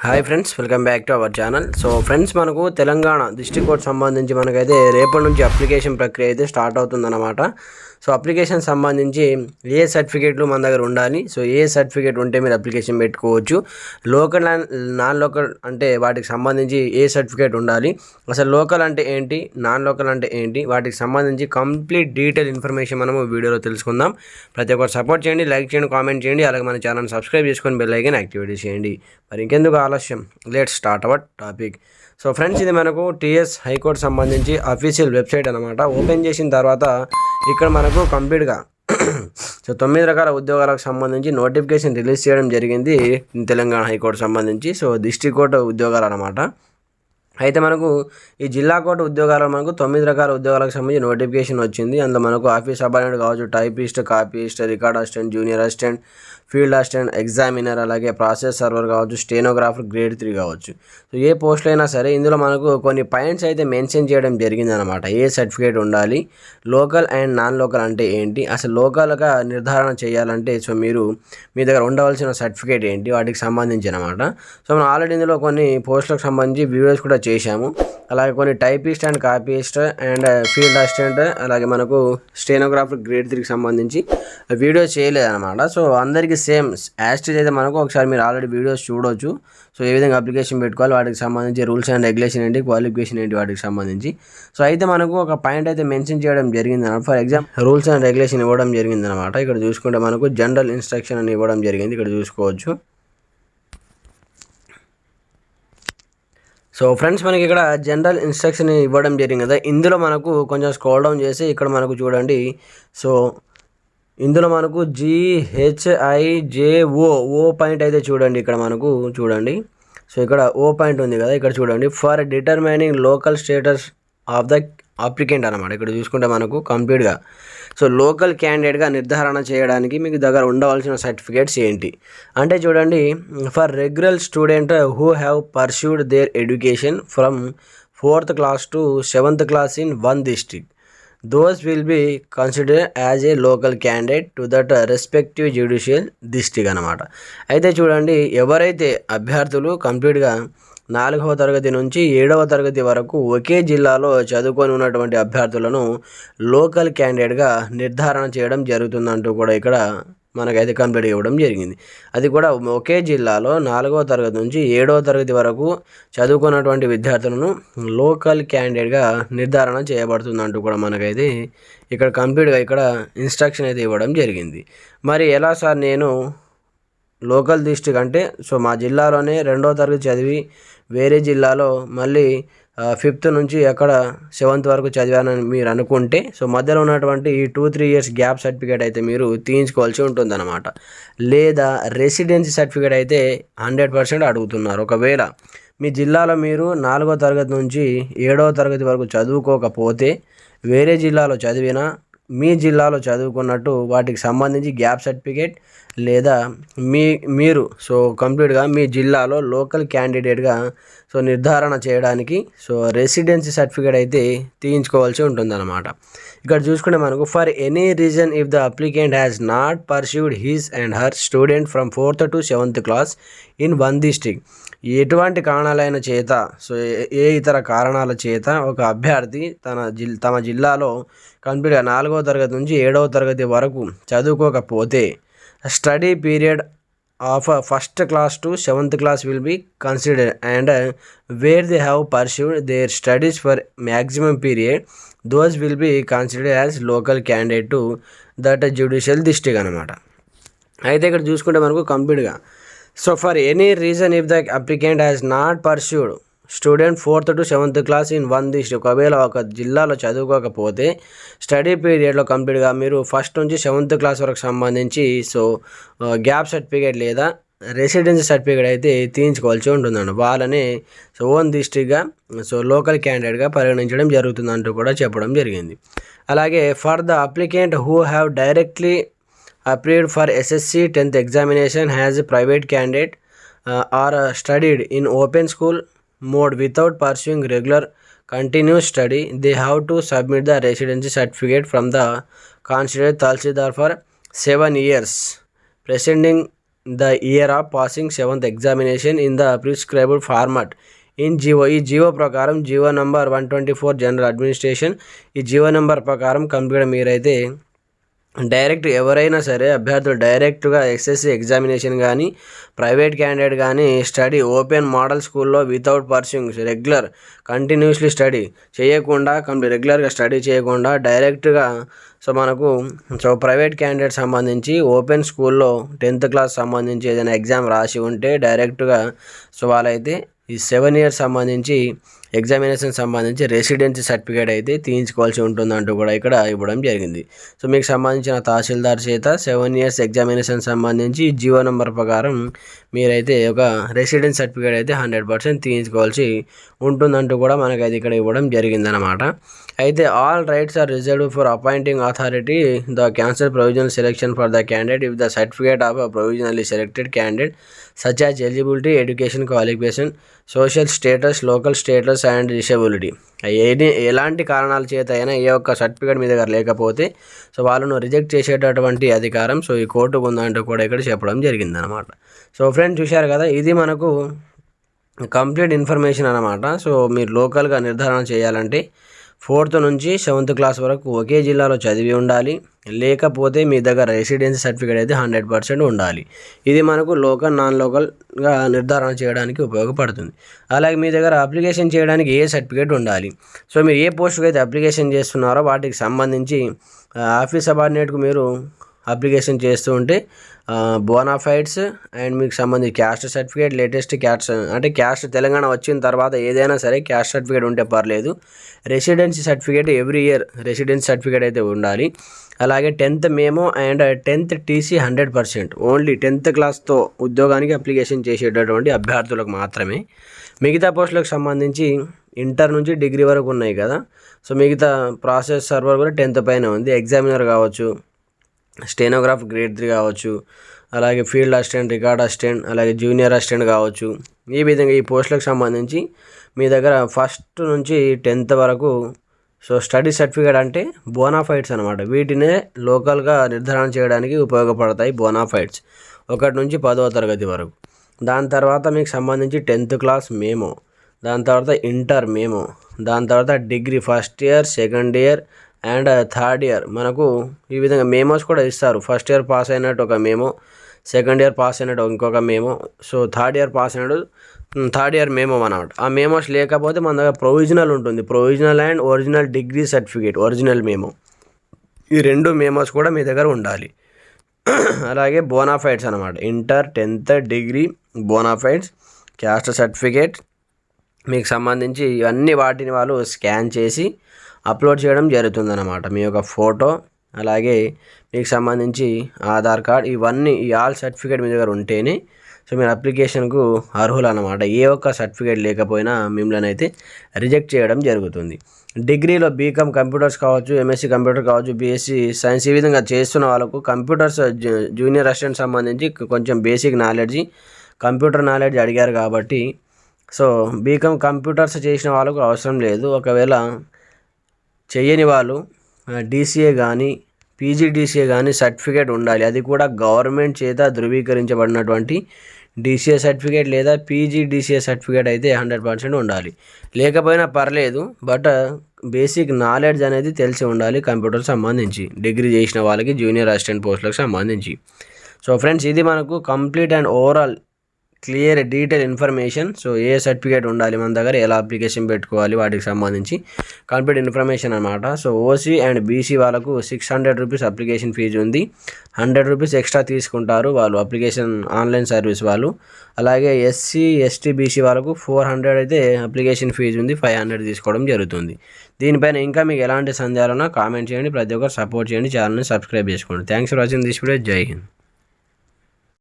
Hi friends, welcome back to our channel. So friends, మనకు Telangana district court సంబంధించి మనకైతే రేపటి నుంచి అప్లికేషన్ ప్రక్రియ అయితే స్టార్ట్ అవుతుందన్నమాట. సో అప్లికేషన్ సంబంధించి ఏ సర్టిఫికేట్లు మన దగ్గర ఉండాలి, సో ఏ సర్టిఫికేట్ ఉంటే మీరు అప్లికేషన్ పెట్టుకోవచ్చు, లోకల్ అండ్ నాన్ లోకల్ అంటే వాటికి సంబంధించి ఏ సర్టిఫికేట్ ఉండాలి, అసలు లోకల్ అంటే ఏంటి, నాన్ లోకల్ అంటే ఏంటి, వాటికి సంబంధించి కంప్లీట్ డీటెయిల్ ఇన్ఫర్మేషన్ మనము వీడియోలో తెలుసుకుందాం. ప్రతి ఒక్కరు సపోర్ట్ చేయండి, లైక్ చేయండి, కామెంట్ చేయండి, అలాగే మన ఛానల్ సబ్స్క్రైబ్ చేసుకొని బెల్ ఐకాన్ యాక్టివేట్ చేయండి. మరి ఇంకెందుకు ఆలస్యం, let's start our topic. So friends, ఇది మనకు టీఎస్ హైకోర్టు సంబంధించి అఫీషియల్ వెబ్సైట్ అనమాట. ఓపెన్ చేసిన తర్వాత ఇక్కడ మనకు కంప్లీట్గా సో 9 రకాల ఉద్యోగాలకు సంబంధించి నోటిఫికేషన్ రిలీజ్ చేయడం జరిగింది తెలంగాణ హైకోర్టు సంబంధించి. సో డిస్ట్రిక్ట్ కోర్టు ఉద్యోగాలు అనమాట. అయితే మనకు ఈ జిల్లా కోర్టు ఉద్యోగాలు మనకు 9 రకాల ఉద్యోగాలకు సంబంధించి నోటిఫికేషన్ వచ్చింది. అందులో మనకు ఆఫీస్ సబార్డినేట్ కావచ్చు, typist, copyist, record assistant, junior assistant, field assistant, examiner, అలాగే ప్రాసెస్ సర్వర్ కావచ్చు, స్టెనోగ్రాఫర్ గ్రేడ్ 3 కావచ్చు. సో ఏ పోస్టులు అయినా సరే ఇందులో మనకు కొన్ని పాయింట్స్ అయితే మెన్షన్ చేయడం జరిగింది అనమాట. ఏ సర్టిఫికేట్ ఉండాలి, లోకల్ అండ్ నాన్ లోకల్ అంటే ఏంటి, అసలు లోకల్గా నిర్ధారణ చేయాలంటే సో మీ దగ్గర ఉండవలసిన సర్టిఫికేట్ ఏంటి, వాటికి సంబంధించి అనమాట. సో మనం ఆల్రెడీ ఇందులో కొన్ని పోస్టులకు సంబంధించి వీడియోస్ కూడా చేశాము. అలాగే కొన్ని typist and copyist and field assistant, అలాగే మనకు స్టెనోగ్రాఫర్ గ్రేడ్ 3కి సంబంధించి వీడియోస్ చేయలేదన్నమాట. సో అందరికీ సేమ్ యాస్టేజ్ అయితే మనకు ఒకసారి మీరు ఆల్రెడీ వీడియోస్ చూడవచ్చు. సో ఏ విధంగా అప్లికేషన్ పెట్టుకోవాలి, వాటికి సంబంధించి రూల్స్ అండ్ రెగ్యులేషన్ ఏంటి, క్వాలిఫికేషన్ ఏంటి, వాటికి సంబంధించి. సో అయితే మనకు ఒక పాయింట్ అయితే మెన్షన్ చేయడం జరిగింది అనమాట. For example rules and regulation ఇవ్వడం జరిగింది అనమాట. ఇక్కడ చూసుకుంటే మనకు జనరల్ ఇన్స్ట్రక్షన్ అని ఇవ్వడం జరిగింది, ఇక్కడ చూసుకోవచ్చు. సో ఫ్రెండ్స్, మనకి ఇక్కడ జనరల్ ఇన్స్ట్రక్షన్ ఇవ్వడం జరిగింది కదా. ఇందులో మనకు కొంచెం స్క్రోల్ డౌన్ చేసి ఇక్కడ మనకు చూడండి. సో ఇందులో మనకు GHIJO పాయింట్ అయితే చూడండి, ఇక్కడ మనకు చూడండి. సో ఇక్కడ ఓ పాయింట్ ఉంది కదా, ఇక్కడ చూడండి. For determining local status of the applicant అనమాట. ఇక్కడ చూసుకుంటే మనకు కంప్లీట్గా సో లోకల్ క్యాండిడేట్గా నిర్ధారణ చేయడానికి మీకు దగ్గర ఉండవలసిన సర్టిఫికేట్స్ ఏంటి అంటే చూడండి. For regular student who have pursued their education from 4th class to 7th class in one district, those will be considered as a local candidate to that respective judicial district అనమాట. అయితే చూడండి, ఎవరైతే అభ్యర్థులు కంప్లీట్గా 4వ తరగతి నుంచి 7వ తరగతి వరకు ఒకే జిల్లాలో చదువుకొని ఉన్నటువంటి అభ్యర్థులను లోకల్ క్యాండిడేట్గా నిర్ధారణ చేయడం జరుగుతుందంటూ కూడా ఇక్కడ మనకైతే కంప్లీట్ ఇవ్వడం జరిగింది. అది కూడా ఒకే జిల్లాలో 4వ తరగతి నుంచి 7వ తరగతి వరకు చదువుకున్నటువంటి విద్యార్థులను లోకల్ క్యాండిడేట్గా నిర్ధారణ చేయబడుతుందంటూ కూడా మనకైతే ఇక్కడ కంప్లీట్గా ఇక్కడ ఇన్స్ట్రక్షన్ అయితే ఇవ్వడం జరిగింది. మరి ఎలా సార్, నేను లోకల్ డిస్ట్రిక్ట్ అంటే సో మా జిల్లాలోనే 2వ తరగతి చదివి వేరే జిల్లాలో మళ్ళీ 5th నుంచి అక్కడ 7th వరకు చదివానని మీరు అనుకుంటే సో మధ్యలో ఉన్నటువంటి ఈ 2-3 years గ్యాప్ సర్టిఫికేట్ అయితే మీరు తీయించుకోవాల్సి ఉంటుందన్నమాట. లేదా రెసిడెన్సీ సర్టిఫికేట్ అయితే 100% అడుగుతున్నారు. ఒకవేళ మీ జిల్లాలో మీరు 4వ తరగతి నుంచి 7వ తరగతి వరకు చదువుకోకపోతే వేరే జిల్లాలో చదివినా మీ జిల్లాలో చదువుకున్నట్టు వాటికి సంబంధించి గ్యాప్ సర్టిఫికేట్ లేదా మీరు సో కంప్లీట్గా మీ జిల్లాలో లోకల్ క్యాండిడేట్గా సో నిర్ధారణ చేయడానికి సో రెసిడెన్సీ సర్టిఫికేట్ అయితే తీయించుకోవాల్సి ఉంటుందన్నమాట. ఇక్కడ చూసుకుంటే మనకు for any reason if the applicant has not pursued his and her student from 4th to 7th class in one district, ఎటువంటి కారణాలైన చేత సో ఏ ఇతర కారణాల చేత ఒక అభ్యర్థి తమ జిల్లాలో కంప్లీట్గా 4వ తరగతి నుంచి 7వ తరగతి వరకు చదువుకోకపోతే study period of 1st class to 7th class will be considered and where they have pursued their studies for maximum period, those will be considered as local candidate to that judicial district అనమాట. అయితే ఇక్కడ చూసుకుంటే మనకు కంప్లీట్గా so for any reason if the applicant has not pursued student 4th to 7th class in one district, ఒకవేళ ఒక జిల్లాలో చదువుకోకపోతే study పీరియడ్లో కంప్లీట్గా మీరు 1st నుంచి 7th class వరకు సంబంధించి సో గ్యాప్ సర్టిఫికేట్ లేదా రెసిడెన్సీ సర్టిఫికేట్ అయితే తీయించుకోవాల్సి ఉంటుందండి. వాళ్ళని సో ఓన్ డిస్ట్రిక్ట్గా సో లోకల్ క్యాండిడేట్గా పరిగణించడం జరుగుతుందంటూ కూడా చెప్పడం జరిగింది. అలాగే for the applicant who have directly applied for SSC 10th examination has a private candidate or studied in open school mode without pursuing regular continuous study, they have to submit the residency certificate from the constituted Talsildar for 7 years preceding the year of passing 7th examination in the prescribed format in GO. ఈ GO ప్రకారం GO number 124 general administration, ఈ GO number ప్రకారం complete మీరైతే direct ఎవరైనా సరే అభ్యర్థులు డైరెక్ట్గా SSC examination కానీ ప్రైవేట్ క్యాండిడేట్ కానీ స్టడీ ఓపెన్ మోడల్ స్కూల్లో without pursuing regular continuously study చేయకుండా రెగ్యులర్గా స్టడీ చేయకుండా డైరెక్ట్గా సో ప్రైవేట్ క్యాండిడేట్ సంబంధించి ఓపెన్ స్కూల్లో 10th క్లాస్ సంబంధించి ఏదైనా ఎగ్జామ్ రాసి ఉంటే డైరెక్ట్గా సో వాళ్ళైతే ఈ 7 years సంబంధించి ఎగ్జామినేషన్ సంబంధించి రెసిడెన్సీ సర్టిఫికేట్ అయితే తీయించుకోవాల్సి ఉంటుందంటూ కూడా ఇక్కడ ఇవ్వడం జరిగింది. సో మీకు సంబంధించిన తహసీల్దార్ చేత 7 years ఎగ్జామినేషన్ సంబంధించి జీవో నెంబర్ ప్రకారం మీరైతే ఒక రెసిడెన్స్ సర్టిఫికేట్ అయితే 100% తీయించుకోవాల్సి ఉంటుందంటూ కూడా మనకైతే ఇక్కడ ఇవ్వడం జరిగిందనమాట. అయితే all rights are reserved for appointing authority the cancel provisional selection for the candidate if the certificate of provisionally selected candidate such as eligibility, education qualification, social status, local status and disability. ఎలాంటి కారణాల చేత అయినా ఏ ఒక్క certificate మీ దగ్గర లేకపోతే so వాళ్ళను reject చేసేటటువంటి అధికారం సో ఈ కోర్టుకు ఉందంటూ కూడా ఇక్కడ చెప్పడం జరిగిందనమాట. సో ఫ్రెండ్స్ చూశారు కదా, ఇది మనకు కంప్లీట్ ఇన్ఫర్మేషన్ అనమాట. సో మీరు లోకల్గా నిర్ధారణ చేయాలంటే 4th నుంచి 7th క్లాస్ వరకు ఒకే జిల్లాలో చదివి ఉండాలి, లేకపోతే మీ దగ్గర రెసిడెన్సీ సర్టిఫికేట్ అయితే 100% ఉండాలి. ఇది మనకు లోకల్ నాన్ లోకల్గా నిర్ధారణ చేయడానికి ఉపయోగపడుతుంది. అలాగే మీ దగ్గర అప్లికేషన్ చేయడానికి ఏ సర్టిఫికేట్ ఉండాలి, సో మీరు ఏ పోస్టుకు అయితే అప్లికేషన్ చేస్తున్నారో వాటికి సంబంధించి ఆఫీస్ సబార్డినేట్కు మీరు అప్లికేషన్ చేస్తూ ఉంటే బోనాఫైడ్స్ అండ్ మీకు సంబంధించి క్యాస్ట్ సర్టిఫికేట్, లేటెస్ట్ క్యాస్ట్ అంటే క్యాస్ట్ తెలంగాణ వచ్చిన తర్వాత ఏదైనా సరే క్యాస్ట్ సర్టిఫికేట్ ఉంటే పర్లేదు. Residency certificate every year residency certificate అయితే ఉండాలి. అలాగే 10th memo and 10th TC 100%. Only 10th క్లాస్తో ఉద్యోగానికి అప్లికేషన్ చేసేటటువంటి అభ్యర్థులకు మాత్రమే. మిగతా పోస్టులకు సంబంధించి ఇంటర్ నుంచి డిగ్రీ వరకు ఉన్నాయి కదా, సో మిగతా ప్రాసెస్ సర్వర్ కూడా 10th పైన ఉంది. ఎగ్జామినర్ కావచ్చు, స్టెనోగ్రాఫ్ గ్రేడ్ 3 కావచ్చు, అలాగే ఫీల్డ్ అసిస్టెంట్, రికార్డ్ అసిస్టెంట్, అలాగే జూనియర్ అసిస్టెంట్ కావచ్చు. ఈ విధంగా ఈ పోస్టులకు సంబంధించి మీ దగ్గర 1st నుంచి 10th వరకు సో స్టడీ సర్టిఫికేట్ అంటే బోనాఫైడ్స్ అనమాట. వీటినే లోకల్గా నిర్ధారణ చేయడానికి ఉపయోగపడతాయి బోనాఫైడ్స్ 1 నుంచి 10వ తరగతి వరకు. దాని తర్వాత మీకు సంబంధించి 10th క్లాస్ మేమో, దాని తర్వాత ఇంటర్ మేమో, దాని తర్వాత degree 1st year, 2nd year and 3rd year మనకు ఈ విధంగా మేమోస్ కూడా ఇస్తారు. 1st ఇయర్ పాస్ అయినట్టు ఒక మేమో, 2nd ఇయర్ పాస్ అయినట్టు ఇంకొక మేమో, సో 3rd ఇయర్ పాస్ అయినట్టు 3rd ఇయర్ మేమో అన్నమాట. ఆ మేమోస్ లేకపోతే మన దగ్గర ప్రొవిజనల్ ఉంటుంది, provisional and original degree certificate, original memo. ఈ 2 మేమోస్ కూడా మీ దగ్గర ఉండాలి. అలాగే బోనాఫైడ్స్ అనమాట, inter, 10th, degree, bonafides, caste certificate మీకు సంబంధించి ఇవన్నీ వాటిని వాళ్ళు స్కాన్ చేసి అప్లోడ్ చేయడం జరుగుతుందన్నమాట. మీ యొక్క ఫోటో, అలాగే మీకు సంబంధించి ఆధార్ కార్డ్, ఇవన్నీ ఈ ఆల్ సర్టిఫికేట్ మీ దగ్గర ఉంటేనే సో మీరు అప్లికేషన్కు అర్హులు అన్నమాట. ఏ ఒక్క సర్టిఫికేట్ లేకపోయినా మిమ్మల్ని అయితే రిజెక్ట్ చేయడం జరుగుతుంది. డిగ్రీలో బీకామ్ కంప్యూటర్స్ కావచ్చు, ఎంఎస్సీ కంప్యూటర్ కావచ్చు, బీఎస్సీ సైన్స్ ఈ విధంగా చేస్తున్న వాళ్ళకు కంప్యూటర్స్ జూనియర్ అసిస్టెంట్ సంబంధించి కొంచెం బేసిక్ నాలెడ్జ్, కంప్యూటర్ నాలెడ్జ్ అడిగారు కాబట్టి సో బీకామ్ కంప్యూటర్స్ చేసిన వాళ్ళకు అవసరం లేదు. ఒకవేళ చేయని వాళ్ళు డీసీఏ కానీ పీజీడీసీఏ కానీ సర్టిఫికేట్ ఉండాలి. అది కూడా గవర్నమెంట్ చేత ధృవీకరించబడినటువంటి డీసీఏ సర్టిఫికేట్ లేదా పీజీడీసీఏ సర్టిఫికేట్ అయితే 100% ఉండాలి. లేకపోయినా పర్లేదు, బట్ బేసిక్ నాలెడ్జ్ అనేది తెలిసి ఉండాలి కంప్యూటర్ సంబంధించి, డిగ్రీ చేసిన వాళ్ళకి జూనియర్ అసిస్టెంట్ పోస్టులకు సంబంధించి. సో ఫ్రెండ్స్, ఇది మనకు complete and overall clear detail information. So A certificate ఉండాలి మన దగ్గర, ఎలా అప్లికేషన్ పెట్టుకోవాలి, వాటికి సంబంధించి కంప్లీట్ ఇన్ఫర్మేషన్ అనమాట. సో ఓసీ అండ్ బీసీ వాళ్ళకు 600 రూపీస్ అప్లికేషన్ ఫీజు ఉంది, 100 రూపీస్ ఎక్స్ట్రా తీసుకుంటారు వాళ్ళు అప్లికేషన్ ఆన్లైన్ సర్వీస్ వాళ్ళు. అలాగే ఎస్సీ, ఎస్టీ, బీసీ వాళ్ళకు 400 అయితే అప్లికేషన్ ఫీజు ఉంది, 500 తీసుకోవడం జరుగుతుంది. దీనిపైన ఇంకా మీకు ఎలాంటి సందేహాలున్నా కామెంట్ చేయండి, ప్రతి ఒక్కరు సపోర్ట్ చేయండి, ఛానల్ని సబ్స్క్రైబ్ చేసుకోండి. Thanks for watching this video. జై హింద్.